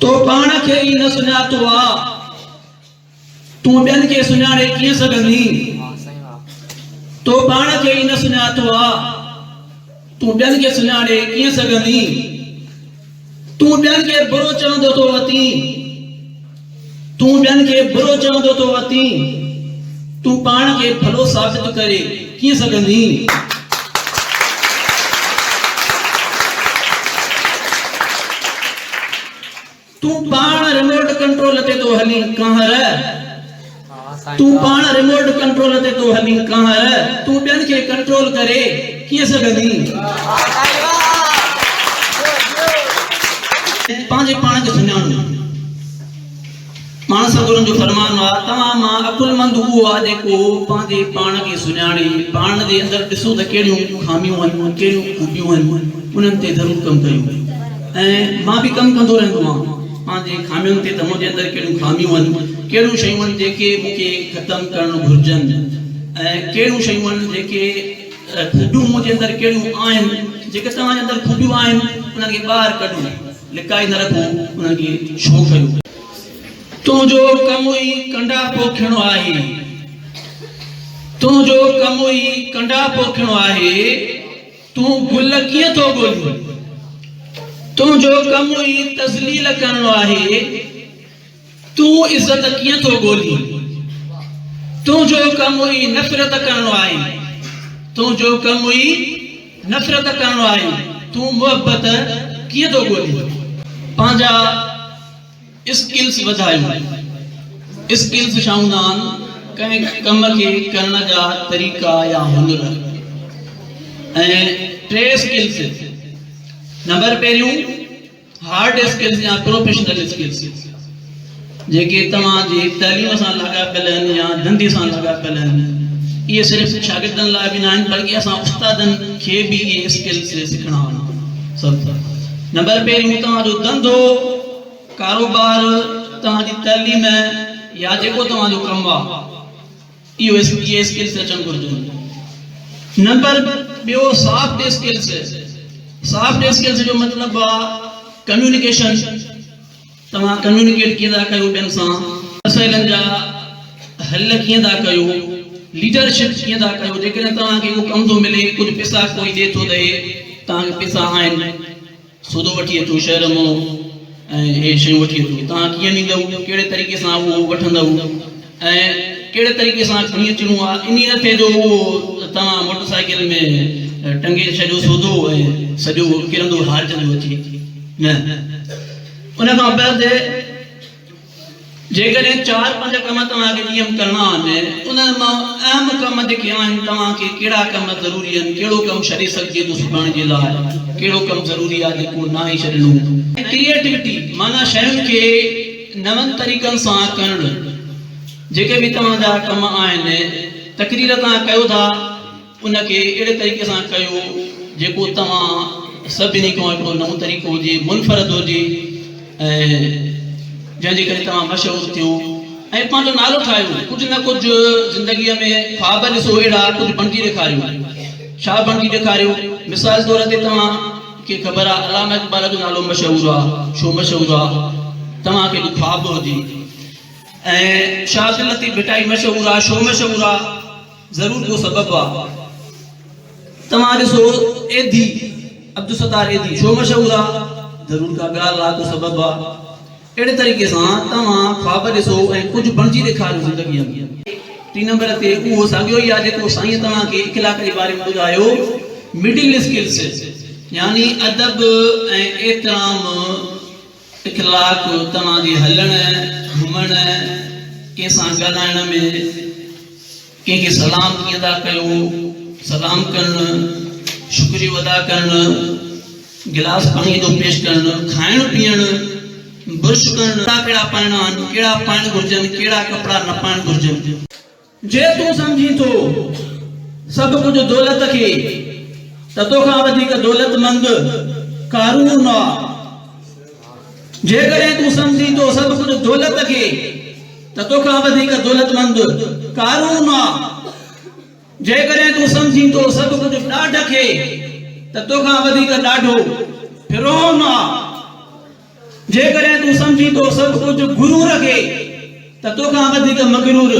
तो पाण खे ई न सुञातो आ तूं ॿियनि खे सुञाणे कीअं सघंदी। तो पाण खे ई न सुञातो आ तूं ॿियनि खे सुञाणे कीअं सघंदी। तूं ॿियनि खे बुरो चवंदो तो अती, तूं ॿियनि खे बुरो चवंदो तो अती, तूं पाण खे भलो साबित करे कीअं सघंदी। तू पाण रिमोट कंट्रोल ते तो हली कहर, तू पाण रिमोट कंट्रोल ते तो हली कहर, तू ॿियनि खे कंट्रोल करे कीअं सघंदी। पंहिंजे पाण खे सुञाणो। मानस गुरुनि जो फरमान आहे तव्हां मां अकुलमंद उहो आहे जेको पंहिंजे पाण खे सुञाणे पाण जे अंदरि ॾिसो त कहिड़ियूं खामियूं आहिनि कहिड़ियूं खूबियूं आहिनि उन्हनि ते ज़रूरु कमु कयूं। ऐं मां बि कमु कंदो रहंदो आहियां पंहिंजे खामियुनि ते त मुंहिंजे अंदरि कहिड़ियूं खामियूं आहिनि कहिड़ियूं शयूं आहिनि जेके मूंखे ख़तमु करणु घुरिजनि ऐं कहिड़ियूं शयूं आहिनि जेके खूबियूं मुंहिंजे अंदरि कहिड़ियूं आहिनि जेके तव्हांजे अंदरि खूबियूं आहिनि उन्हनि खे ॿाहिरि कढो, लिकाए न रखो, उन्हनि खे शो कयो। तुंहिंजो कमु ई कंडा पोखिणो आहे, तुंहिंजो कमु ई कंडा पोखिणो आहे, तूं गुल कीअं थो ॻोल्ही। तुंहिंजो कमु ई तज़लील करणो आहे, तूं इज़त कीअं थो ॻोल्ही। तुंहिंजो कमु ई नफ़रत करणो आहे, तुंहिंजो कमु ई नफ़रत करणो आहे, तूं मुहबत कीअं थो ॻोल्ही। पंहिंजा स्किल्स वधायो। स्किल्स छा हूंदा आहिनि कंहिं कम खे करण जा तरीक़ा या हुनर। ऐं टे स्किल्स नंबर पहिरियों हार्ड स्किल्स या प्रोफेशनल स्किल्स जेके तव्हांजे तइलीम सां लाॻापियल आहिनि या धंधे सां लाॻापियल आहिनि। इहे सिर्फ़ु शागिर्दनि लाइ बि न आहिनि बल्कि असां उस्तादनि खे बि इहे स्किल्स सिखणा आहिनि। सभु नंबर पहिरियों तव्हांजो धंधो कारोबार तव्हांजी तइलीम या जेको तव्हांजो कमु आहे इहे स्किल्स अचणु घुरिजनि। नंबर ॿियो सॉफ्ट स्किल्स। सॉफ्ट स्किल्स जो मतिलबु आहे कम्युनिकेशन। तव्हां कम्युनिकेट कीअं था कयो ॿियनि सां, मसइलनि जा हल कीअं था कयो, लीडरशिप कीअं था कयो। जेकॾहिं तव्हांखे उहो कमु थो मिले कुझु पैसा कोई ॾिए थो ॾे तव्हांखे पैसा आहिनि सूदो वठी अचो शहर मां ऐं हे शयूं वठी अचो, तव्हां कीअं ॾींदव, कहिड़े तरीक़े सां उहो वठंदव ऐं कहिड़े तरीक़े सां खणी अचिणो आहे। इन न थिए जो उहो तव्हां मोटरसाइकिल में टंगे छॾियो सूदो ऐं सॼो किरंदो हारजंदो अची न। उन खां ॿाहिरि जेकॾहिं 4-5 कम तव्हांखे नियम करणा आहिनि उन मां अहम कम जेके आहिनि तव्हांखे कहिड़ा कम ज़रूरी आहिनि, कहिड़ो कमु छॾे सघिजे थो सुभाणे जे लाइ, कहिड़ो कमु ज़रूरी आहे जेको न ई छॾिणो। क्रिएटिविटी माना शयुनि खे नवनि तरीक़नि सां करणु। जेके बि तव्हांजा कम आहिनि तक़रीर तव्हां कयो था उनखे अहिड़े तरीक़े सां कयो जेको तव्हां सभिनी खां हिकिड़ो नओं तरीक़ो हुजे, मुनफ़रद हुजे ऐं जंहिंजे करे तव्हां मशहूरु थियो ऐं पंहिंजो नालो ठाहियो। कुझु न कुझु ज़िंदगीअ में ख्वाब ॾिसो अहिड़ा कुझु बणिजी ॾेखारियो। छा बणिजी ॾेखारियो? मिसाल तौर ते तव्हांखे ख़बर आहे अलामा इक़बाल जो नालो मशहूरु आहे, छो मशहूरु आहे? तव्हांखे ख्वाब हुजे। ऐं शाह अब्दुल लतीफ़ भिटाई मशहूरु आहे, छो मशहूरु आहे? ज़रूरु को सबबु आहे। तव्हां ॾिसो एधी अब्दुल सत्तार एधी छो मशहूरु आहे? ज़रूरु का ॻाल्हि आहे, को सबबु आहे। अहिड़े तरीक़े सां तव्हां ख्वाब ॾिसो ऐं कुझु बणिजी ॾेखारियो ज़िंदगीअ में। 3 नंबर ते उहो साॻियो ई आहे जेको साईं तव्हांखे इख़लाक़ जे बारे में ॿुधायो। मिडिल स्किल्स यानी अदब ऐं एतिराम, इख़लाक़ तव्हांजे हलण घुमण, कंहिंसां ॻाल्हाइण में, कंहिंखे सलाम कीअं था कयो, सलाम करणु, शुक्रियो अदा करणु, गिलास पाणीअ जो पेश करणु, खाइणु पीअणु, बुर्श करणु, कहिड़ा पाइणा आहिनि, कहिड़ा पाइणु घुरिजनि, कहिड़ा कपिड़ा न पाइणु घुरिजनि। जे तूं सम्झी थो सभु कुझु दौलत खे त तोखां वधीक दौलतमंद कारून आहे। जेकॾहिं तूं सम्झी थो सभु कुझु दौलत खे त तोखां वधीक दौलतमंद कारून आहे। जेकॾहिं तूं सम्झी थो सभु कुझु ॾाढ खे त तोखां वधीक ॾाढो फिरौन आहे। जे करे तू समझी तो सब कुछ गुरूर के त तोखां वधीक मगरूर